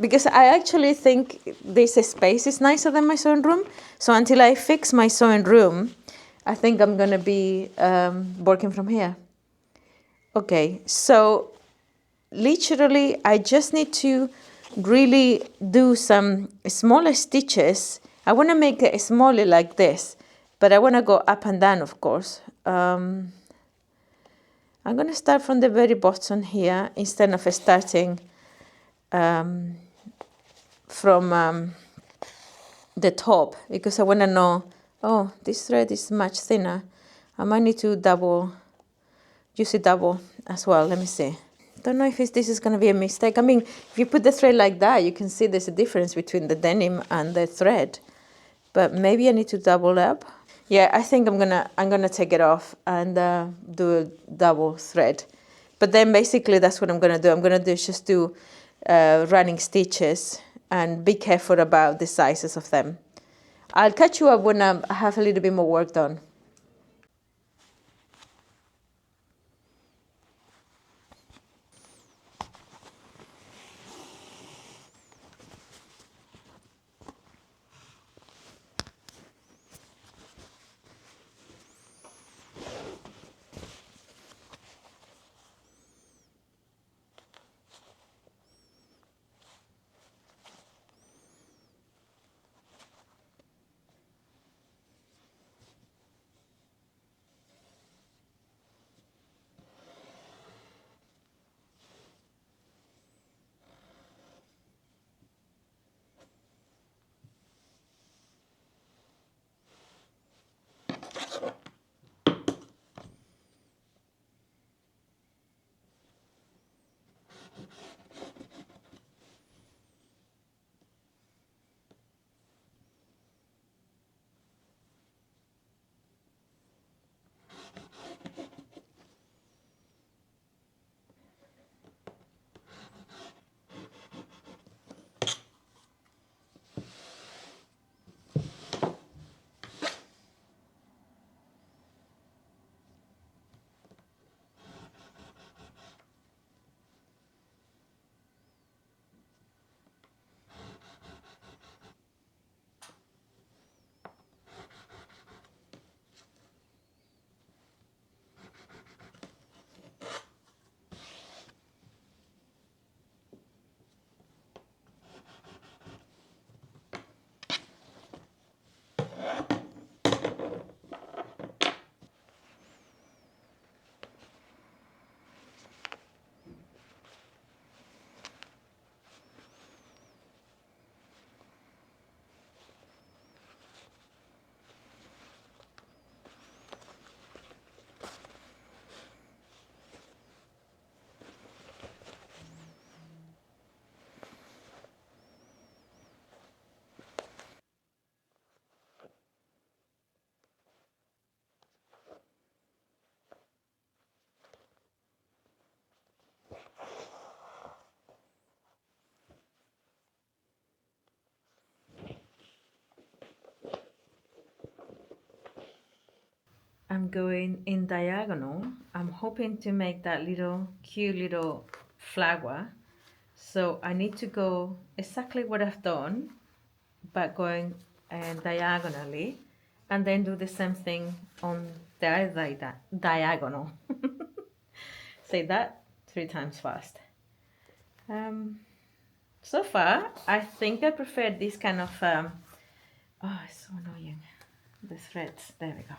Because I actually think this space is nicer than my sewing room. So until I fix my sewing room, I think I'm going to be working from here. Okay, so literally I just need to really do some smaller stitches. I want to make it smaller like this, but I want to go up and down, of course. I'm going to start from the very bottom here instead of starting from the top, because I want to know, oh, this thread is much thinner. I might need to use it double as well. Let me see. Don't know if this is going to be a mistake. I mean, if you put the thread like that, you can see there's a difference between the denim and the thread. But maybe I need to double up. Yeah, I think I'm gonna take it off and do a double thread. But then basically that's what I'm gonna do. I'm gonna just do running stitches and be careful about the sizes of them. I'll catch you up when I have a little bit more work done. I'm going in diagonal. I'm hoping to make that little cute little flower. So I need to go exactly what I've done, but going diagonally, and then do the same thing on the other diagonal. Say that 3 times fast. So far, I think I prefer this kind of, oh, it's so annoying. The threads, there we go.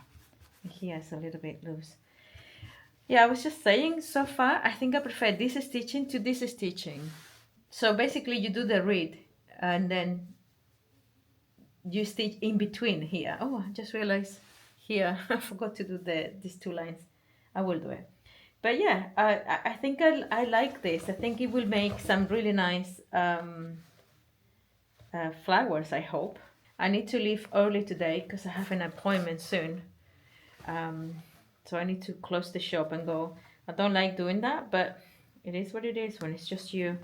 Here it's a little bit loose. Yeah, I was just saying, so far, I think I prefer this stitching to this stitching. So basically you do the reed and then you stitch in between here. Oh, I just realized here, I forgot to do these 2 lines. I will do it. But yeah, I think I like this. I think it will make some really nice flowers, I hope. I need to leave early today because I have an appointment soon. So I need to close the shop and go. I don't like doing that, but it is what it is when it's just you.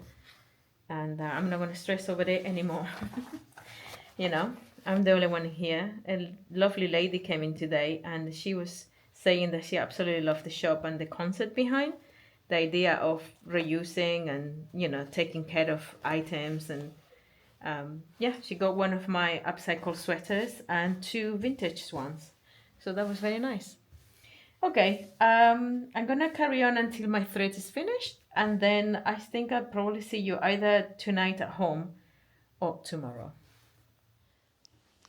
And I'm not going to stress over it anymore. You know, I'm the only one here. A lovely lady came in today and she was saying that she absolutely loved the shop and the concept behind the idea of reusing and, you know, taking care of items. And yeah, she got one of my upcycle sweaters and 2 vintage ones. So that was very nice. Okay, I'm gonna carry on until my thread is finished, and then I think I'll probably see you either tonight at home or tomorrow.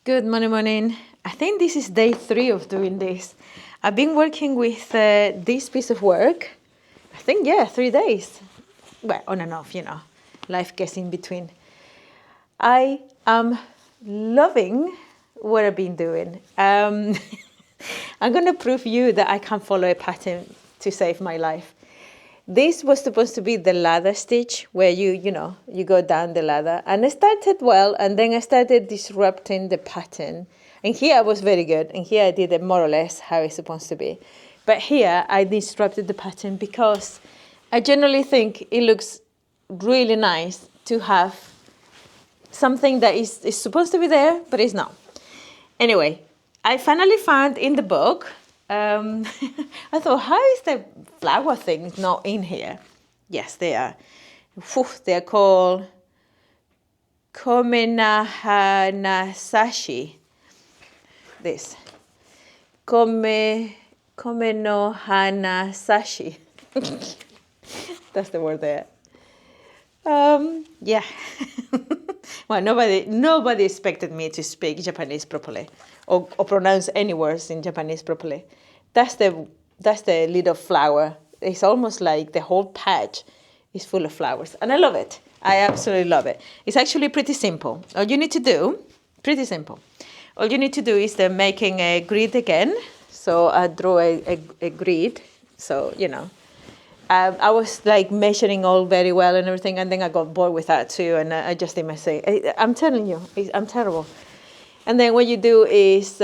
Good morning. I think this is day 3 of doing this. I've been working with this piece of work, I think, yeah, 3 days. Well, on and off, you know, life gets in between. I am loving what I've been doing. I'm going to prove you that I can follow a pattern to save my life. This was supposed to be the ladder stitch where you go down the ladder. And I started well, and then I started disrupting the pattern. And here I was very good. And here I did it more or less how it's supposed to be. But here I disrupted the pattern because I generally think it looks really nice to have something that is supposed to be there, but it's not. Anyway, I finally found in the book, I thought, how is the flower thing not in here? Yes, they are. They're called Komenahanasashi. This. Komenohanasashi. That's the word there. Yeah. Well, nobody expected me to speak Japanese properly or pronounce any words in Japanese properly. That's the little flower. It's almost like the whole patch is full of flowers. And I love it. I absolutely love it. It's actually pretty simple. All you need to do, pretty simple. All you need to do is making a grid again. So I draw a grid. So, you know. I was like measuring all very well and everything, and then I got bored with that too, and I just did my thing. I'm telling you, I'm terrible. And then what you do is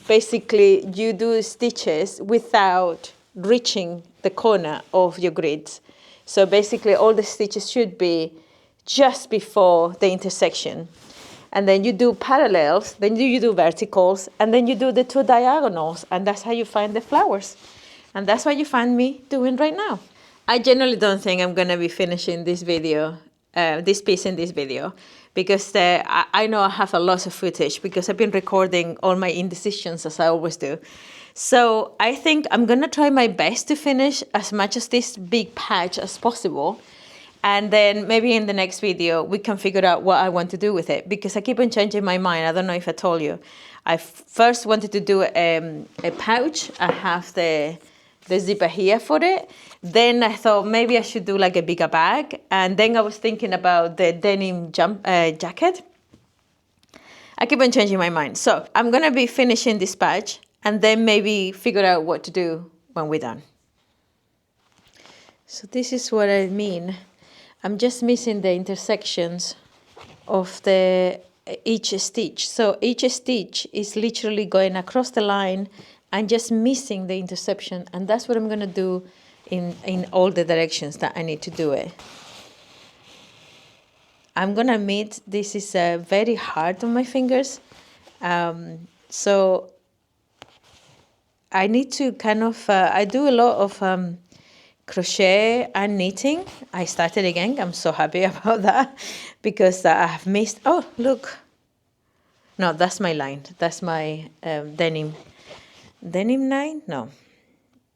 basically you do stitches without reaching the corner of your grids. So basically all the stitches should be just before the intersection. And then you do parallels, then you do verticals, and then you do the 2 diagonals, and that's how you find the flowers. And that's what you find me doing right now. I generally don't think I'm going to be finishing this video, this piece in this video, because I know I have a lot of footage because I've been recording all my indecisions as I always do. So I think I'm going to try my best to finish as much of this big patch as possible. And then maybe in the next video, we can figure out what I want to do with it, because I keep on changing my mind. I don't know if I told you. I first wanted to do a pouch. I have the zipper here for it. Then I thought maybe I should do like a bigger bag. And then I was thinking about the denim jacket. I keep on changing my mind. So I'm going to be finishing this patch and then maybe figure out what to do when we're done. So this is what I mean. I'm just missing the intersections of each stitch. So each stitch is literally going across the line and just missing the intersection. And that's what I'm going to do in all the directions that I need to do it. I'm going to admit this is very hard on my fingers. So I need to kind of, I do a lot of crochet and knitting. I started again. I'm so happy about that because I have missed, oh, look. No, that's my line. That's my denim. Denim line? No.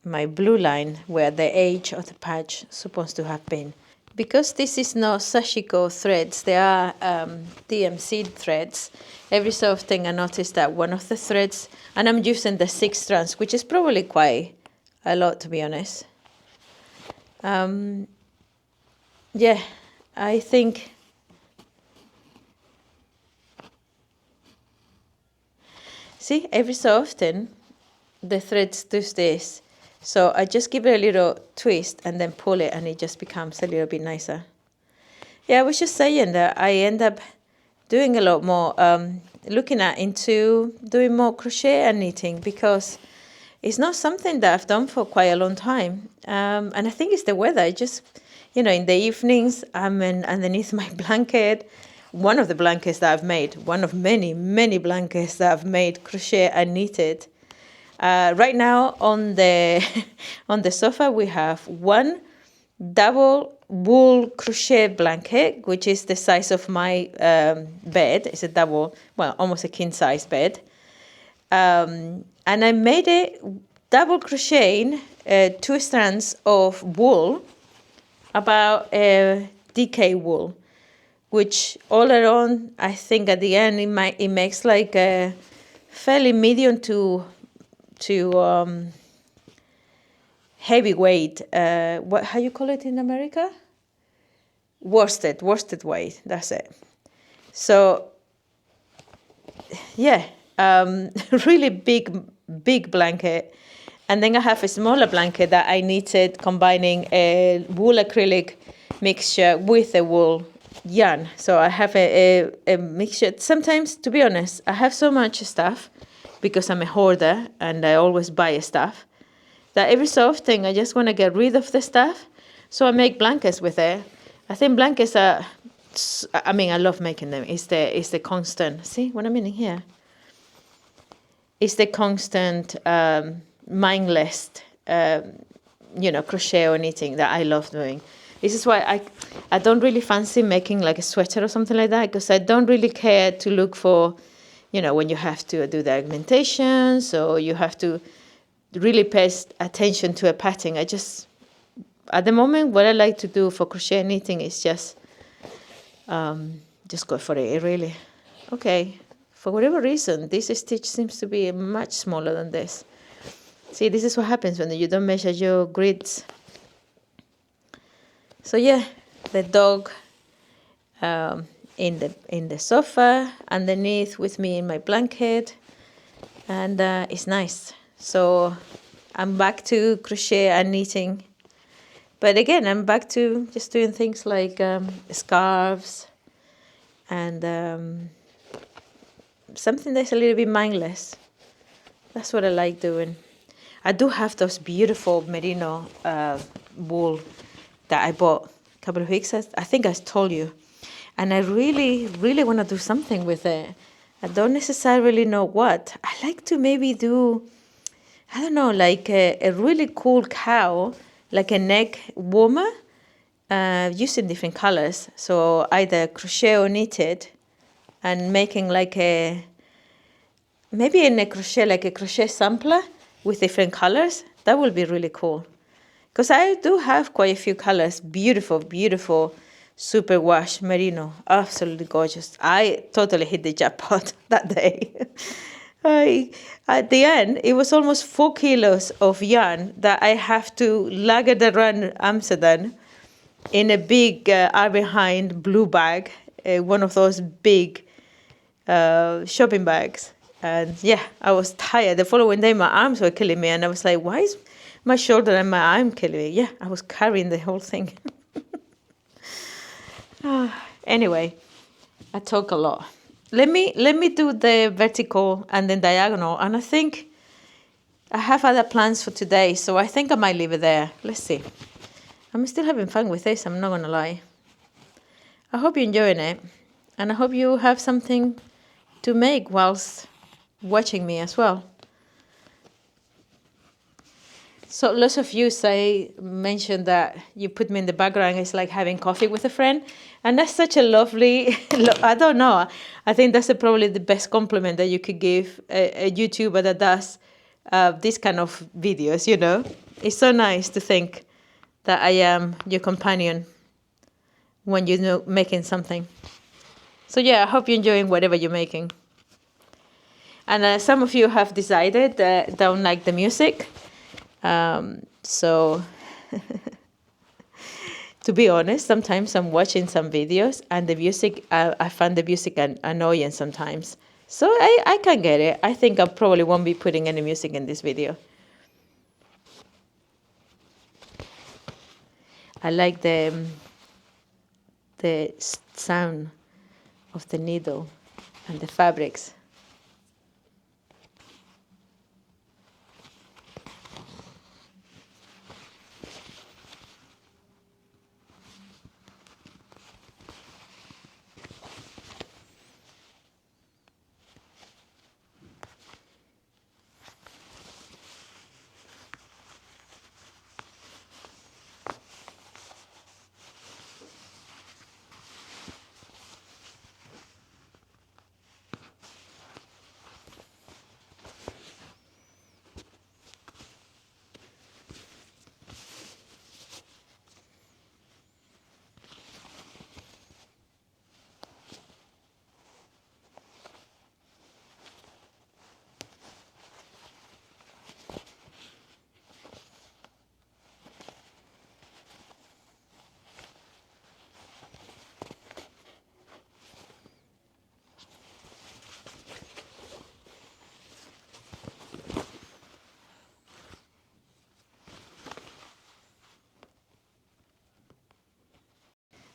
My blue line where the edge of the patch is supposed to have been. Because this is not Sashiko threads, they are DMC threads. Every so often I notice that one of the threads, and I'm using the 6 strands, which is probably quite a lot to be honest. Yeah, I think see, every so often the threads do this. So I just give it a little twist and then pull it and it just becomes a little bit nicer. Yeah, I was just saying that I end up doing a lot more, looking into doing more crochet and knitting because it's not something that I've done for quite a long time. And I think it's the weather. I just, in the evenings, I'm underneath my blanket. One of the blankets that I've made, one of many, many blankets that I've made, crochet and knitted. Right now on the on the sofa we have one double wool crochet blanket, which is the size of my bed. It's a double, well, almost a king size bed. And I made it double crocheting 2 strands of wool, about DK wool, which all around, I think at the end it makes like a fairly medium to heavyweight. How you call it in America? Worsted weight. That's it. So yeah, really big blanket. And then I have a smaller blanket that I knitted combining a wool acrylic mixture with a wool yarn. So I have a mixture. Sometimes, to be honest, I have so much stuff because I'm a hoarder and I always buy stuff that every so often I just want to get rid of the stuff. So I make blankets with it. I think blankets are, I mean, I love making them. It's the constant, see what I mean here? It's the constant mindless, crochet or knitting that I love doing. This is why I don't really fancy making like a sweater or something like that because I don't really care to look for, when you have to do the augmentation, so you have to really pay attention to a pattern. At the moment, what I like to do for crochet and knitting is just go for it, really. Okay, for whatever reason, this stitch seems to be much smaller than this. See, this is what happens when you don't measure your grids. So yeah, the dog in the sofa, underneath with me in my blanket, and it's nice. So I'm back to crochet and knitting. But again, I'm back to just doing things like scarves and something that's a little bit mindless. That's what I like doing. I do have those beautiful merino wool that I bought a couple of weeks ago. I think I told you. And I really, really want to do something with it. I don't necessarily know what. I like to maybe do, I don't know, like a really cool cow, like a neck warmer, using different colors. So either crochet or knitted, and making like maybe in a crochet, like a crochet sampler with different colors. That would be really cool. Because I do have quite a few colors. Beautiful, beautiful superwash merino. Absolutely gorgeous. I totally hit the jackpot that day. At the end, it was almost 4 kilos of yarn that I have to lug it around Amsterdam in a big behind blue bag, one of those big shopping bags. And yeah, I was tired. The following day, my arms were killing me. And I was like, why is my shoulder and my arm killing me? Yeah, I was carrying the whole thing. Anyway, I talk a lot. Let me do the vertical and then diagonal. And I think I have other plans for today. So I think I might leave it there. Let's see. I'm still having fun with this. I'm not going to lie. I hope you're enjoying it. And I hope you have something to make whilst watching me as well. So lots of you mentioned that you put me in the background. It's like having coffee with a friend. And that's such a lovely, I don't know. I think that's probably the best compliment that you could give a YouTuber that does this kind of videos, you know. It's so nice to think that I am your companion when you're making something. So yeah, I hope you're enjoying whatever you're making. And some of you have decided that don't like the music. So to be honest, sometimes I'm watching some videos and the music, I find the music annoying sometimes. So I can get it. I think I probably won't be putting any music in this video. I like the sound of the needle and the fabrics.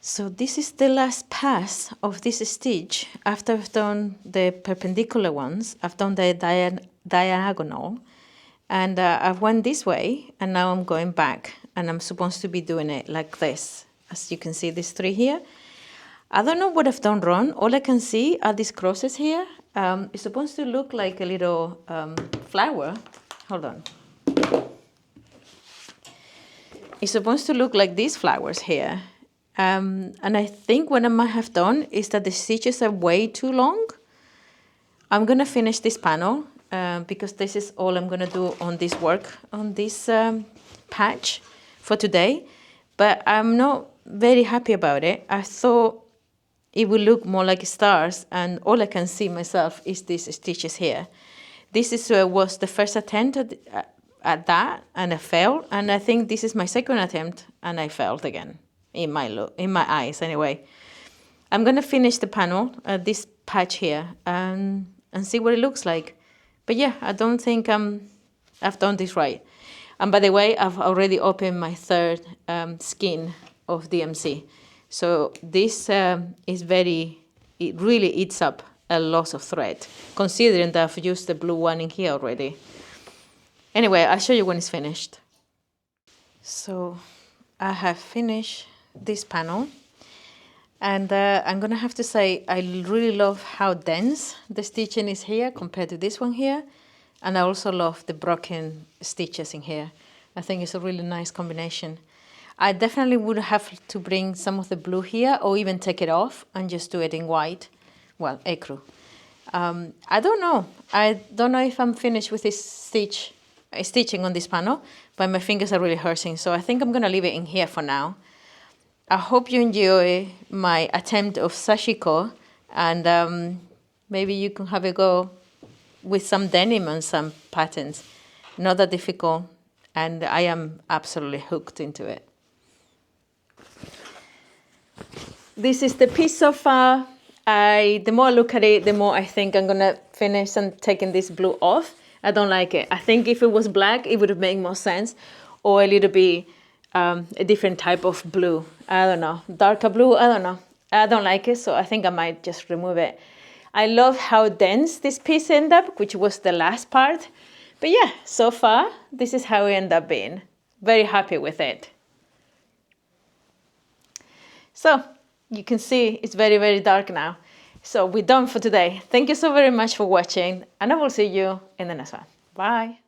So this is the last pass of this stitch. After I've done the perpendicular ones, I've done the diagonal, and I've went this way, and now I'm going back, and I'm supposed to be doing it like this. As you can see, these three here. I don't know what I've done wrong. All I can see are these crosses here. It's supposed to look like a little flower. Hold on. It's supposed to look like these flowers here. And I think what I might have done is that the stitches are way too long. I'm going to finish this panel because this is all I'm going to do on this work, on this patch for today. But I'm not very happy about it. I thought it would look more like stars, and all I can see myself is these stitches here. This was the first attempt at that, and I failed. And I think this is my second attempt, and I failed again. In my eyes, anyway. I'm gonna finish the panel, this patch here, and see what it looks like. But yeah, I don't think I've done this right. And by the way, I've already opened my third skein of DMC. So this is it really eats up a lot of thread, considering that I've used the blue one in here already. Anyway, I'll show you when it's finished. So I have finished this panel, and I'm gonna have to say I really love how dense the stitching is here compared to this one here, and I also love the broken stitches in here. I think it's a really nice combination. I definitely would have to bring some of the blue here, or even take it off and just do it in white, well, ecru. I don't know if I'm finished with this stitching on this panel, but my fingers are really hurting, so I think I'm gonna leave it in here for now. I hope you enjoy my attempt of Sashiko, and maybe you can have a go with some denim and some patterns. Not that difficult, and I am absolutely hooked into it. This is the piece so far. The more I look at it, the more I think I'm gonna finish and taking this blue off. I don't like it. I think if it was black, it would have made more sense, or a little bit a different type of blue. I don't know, darker blue, I don't know. I don't like it, so I think I might just remove it. I love how dense this piece ended up, which was the last part. But yeah, so far, this is how it ended up being. Very happy with it. So you can see it's very, very dark now. So we're done for today. Thank you so very much for watching, and I will see you in the next one. Bye.